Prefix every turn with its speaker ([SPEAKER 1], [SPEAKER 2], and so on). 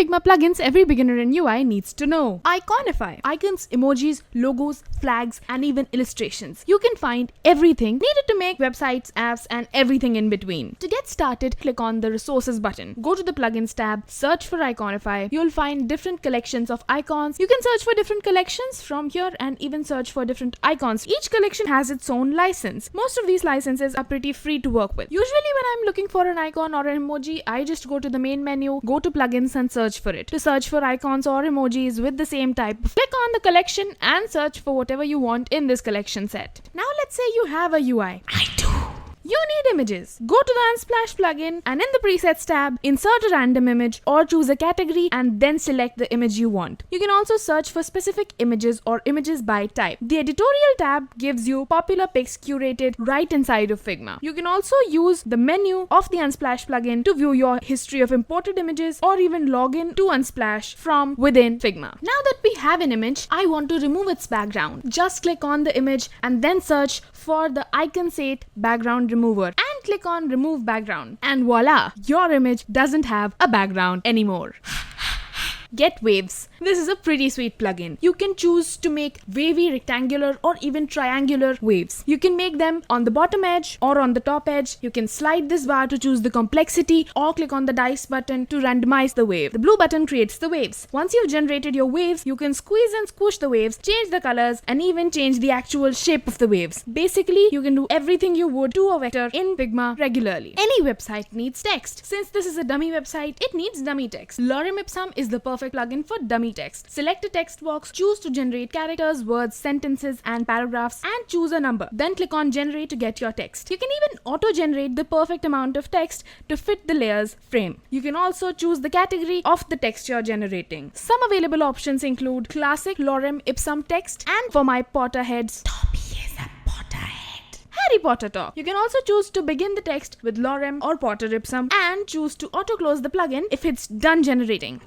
[SPEAKER 1] Figma plugins every beginner in UI needs to know. Iconify. Icons, emojis, logos, flags, and even illustrations. You can find everything needed to make websites, apps, and everything in between. To get started, click on the Resources button. Go to the Plugins tab, search for Iconify. You'll find different collections of icons. You can search for different collections from here and even search for different icons. Each collection has its own license. Most of these licenses are pretty free to work with. Usually when I'm looking for an icon or an emoji, I just go to the main menu, go to plugins and search for it. To search for icons or emojis with the same type, click on the collection and search for whatever you want in this collection set. Now let's say you have a UI. I do. You need images. Go to the Unsplash plugin and in the Presets tab, insert a random image or choose a category and then select the image you want. You can also search for specific images or images by type. The Editorial tab gives you popular pics curated right inside of Figma. You can also use the menu of the Unsplash plugin to view your history of imported images or even log in to Unsplash from within Figma. Now that we have an image, I want to remove its background. Just click on the image and then search for the icon set background remover and click on remove background, and voila, your image doesn't have a background anymore. Get Waves. This is a pretty sweet plugin. You can choose to make wavy, rectangular or even triangular waves. You can make them on the bottom edge or on the top edge. You can slide this bar to choose the complexity or click on the dice button to randomize the wave. The blue button creates the waves. Once you've generated your waves, you can squeeze and squish the waves, change the colors and even change the actual shape of the waves. Basically, you can do everything you would to a vector in Figma regularly. Any website needs text. Since this is a dummy website, it needs dummy text. Lorem Ipsum is the perfect plugin for dummy text. Select a text box, choose to generate characters, words, sentences, and paragraphs, and choose a number. Then click on generate to get your text. You can even auto-generate the perfect amount of text to fit the layer's frame. You can also choose the category of the text you're generating. Some available options include classic Lorem Ipsum text and for my Potterheads, Toby is a Potterhead, Harry Potter talk. You can also choose to begin the text with Lorem or Potter Ipsum and choose to auto-close the plugin if it's done generating.